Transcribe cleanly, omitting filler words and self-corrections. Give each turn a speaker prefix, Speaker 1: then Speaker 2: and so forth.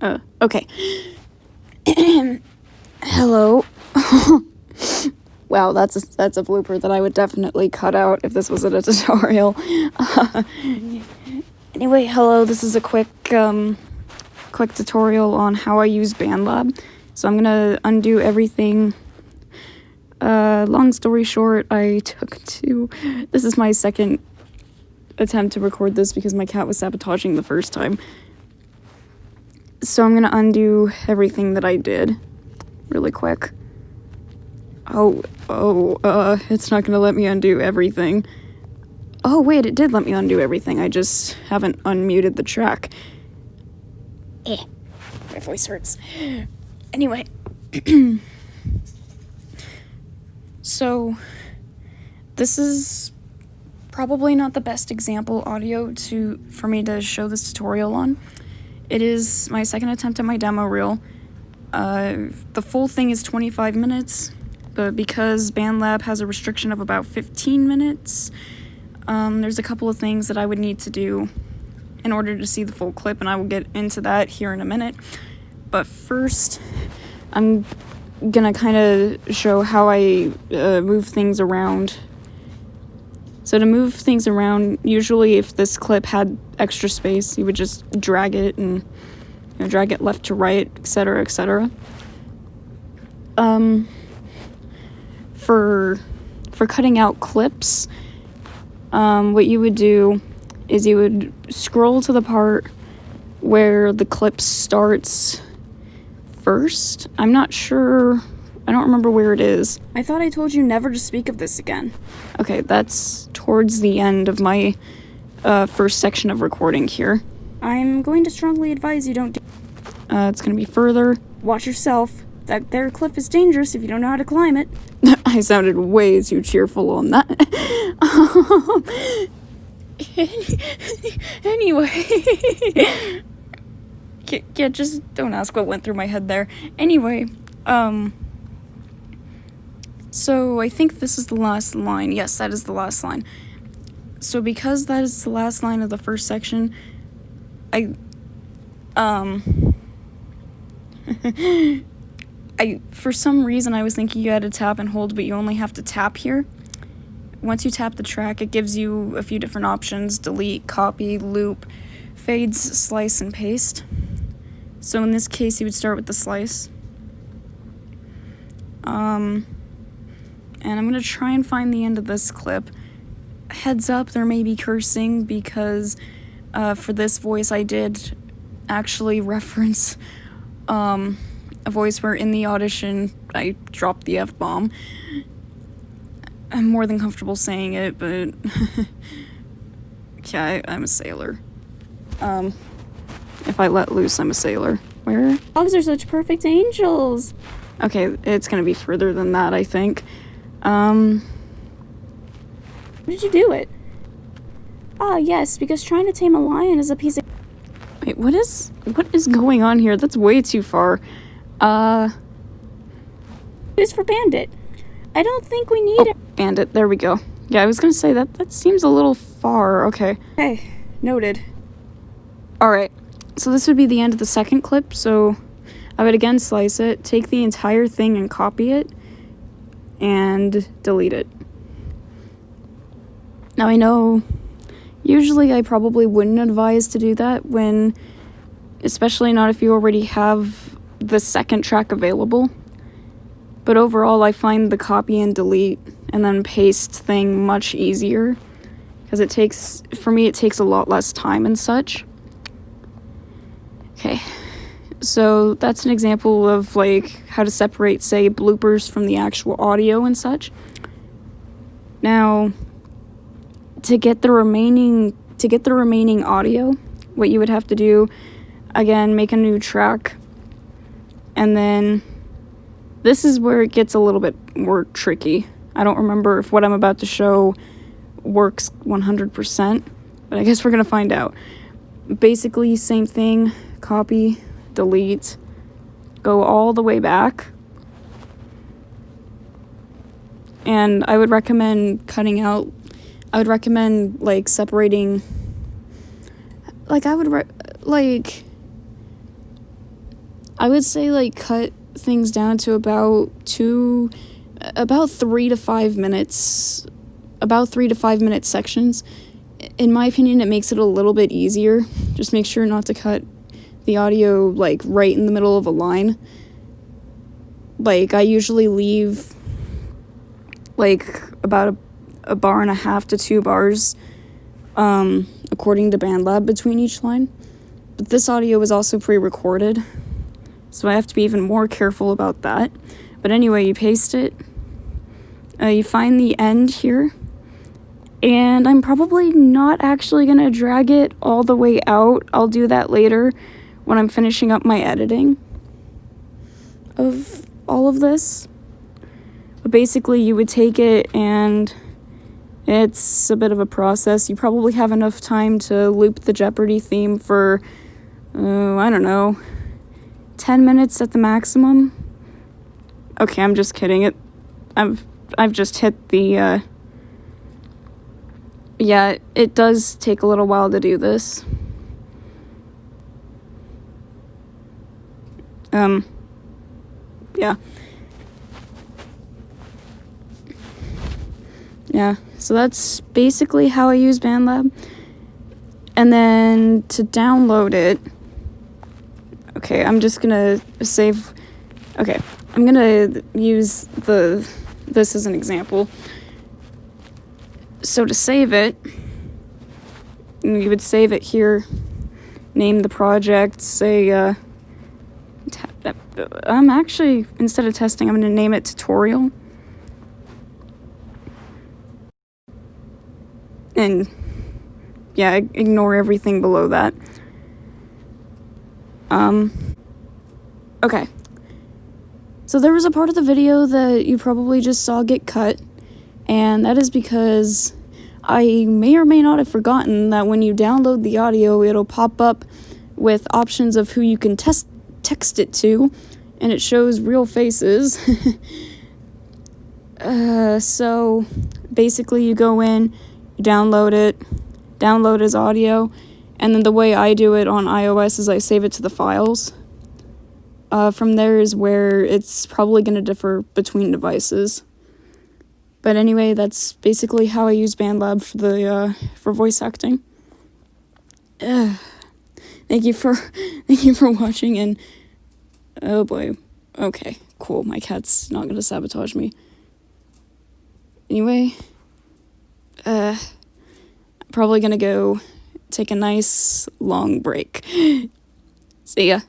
Speaker 1: Okay. Hello. Wow, that's a blooper that I would definitely cut out if this wasn't a tutorial. Anyway, hello, this is a quick tutorial on how I use BandLab. So I'm gonna undo everything. Long story short, this is my second attempt to record this because my cat was sabotaging the first time. So I'm gonna undo everything that I did really quick. It's not gonna let me undo everything. Oh wait, it did let me undo everything. I just haven't unmuted the track. My voice hurts. Anyway. So, this is probably not the best example audio for me to show this tutorial on. It is my second attempt at my demo reel. The full thing is 25 minutes, but because BandLab has a restriction of about 15 minutes, there's a couple of things that I would need to do in order to see the full clip, and I will get into that here in a minute. But first, I'm gonna kind of show how I move things around. So to move things around, usually if this clip had extra space, you would just drag it and drag it left to right, etc., etc. For cutting out clips, what you would do is you would scroll to the part where the clip starts first. I'm not sure. I don't remember where it is. I thought I told you never to speak of this again. Okay, that's towards the end of my first section of recording here. I'm going to strongly advise you don't do... it's gonna be further. Watch yourself. That there cliff is dangerous if you don't know how to climb it. I sounded way too cheerful on that. Anyway. Yeah, just don't ask what went through my head there. Anyway, so I think this is the last line. Yes, that is the last line. So because that is the last line of the first section, for some reason I was thinking you had to tap and hold, but you only have to tap here. Once you tap the track, it gives you a few different options: delete, copy, loop, fades, slice, and paste. So in this case, you would start with the slice. And I'm gonna try and find the end of this clip. Heads up, there may be cursing because for this voice I did actually reference a voice where in the audition I dropped the F-bomb. I'm more than comfortable saying it, but yeah, I'm a sailor. If I let loose, I'm a sailor. Where? Dogs are such perfect angels! Okay, it's gonna be further than that, I think. How did you do it? Ah, yes, because trying to tame a lion is a piece of... Wait, what is going on here? That's way too far. It's for Bandit. I don't think we need it. Bandit, there we go. Yeah, I was gonna say that seems a little far. Okay. Okay, noted. Alright, so this would be the end of the second clip, so I would again slice it, take the entire thing and copy it, and delete it. Now I know, usually I probably wouldn't advise to do that especially not if you already have the second track available. But overall, I find the copy and delete and then paste thing much easier, because for me it takes a lot less time and such. Okay, so that's an example of how to separate, say, bloopers from the actual audio and such. Now, to get the remaining audio, what you would have to do, again, make a new track, and then this is where it gets a little bit more tricky. I don't remember if what I'm about to show works 100%, but I guess we're gonna find out. Basically, same thing, copy, delete, go all the way back, and I would recommend separating, I would say, like, cut things down to about 3 to 5 minutes, about 3 to 5 minute sections. In my opinion, it makes it a little bit easier. Just make sure not to cut the audio, like, right in the middle of a line. Like, I usually leave, like, about a bar and a half to 2 bars, according to BandLab, between each line. But this audio is also pre-recorded, so I have to be even more careful about that. But anyway, you paste it, you find the end here, and I'm probably not actually going to drag it all the way out. I'll do that later when I'm finishing up my editing of all of this. But basically, you would take it, and it's a bit of a process. You probably have enough time to loop the Jeopardy theme for, I don't know, 10 minutes at the maximum. Okay, I'm just kidding. I've just hit the, yeah, it does take a little while to do this. Yeah. Yeah, so that's basically how I use BandLab. And then to download it, okay, I'm just gonna save, okay, I'm gonna use this as an example. So to save it, you would save it here, name the project, say, I'm actually, instead of testing, I'm gonna name it tutorial. And yeah, ignore everything below that. Okay. So there was a part of the video that you probably just saw get cut, and that is because I may or may not have forgotten that when you download the audio, it'll pop up with options of who you can text it to, and it shows real faces. So basically you go in, you download it, download as audio, and then the way I do it on iOS is I save it to the files. From there is where it's probably going to differ between devices. But anyway, that's basically how I use BandLab for voice acting. Thank you for watching, and oh boy, okay, cool. My cat's not going to sabotage me. Anyway, probably gonna go take a nice long break. See ya.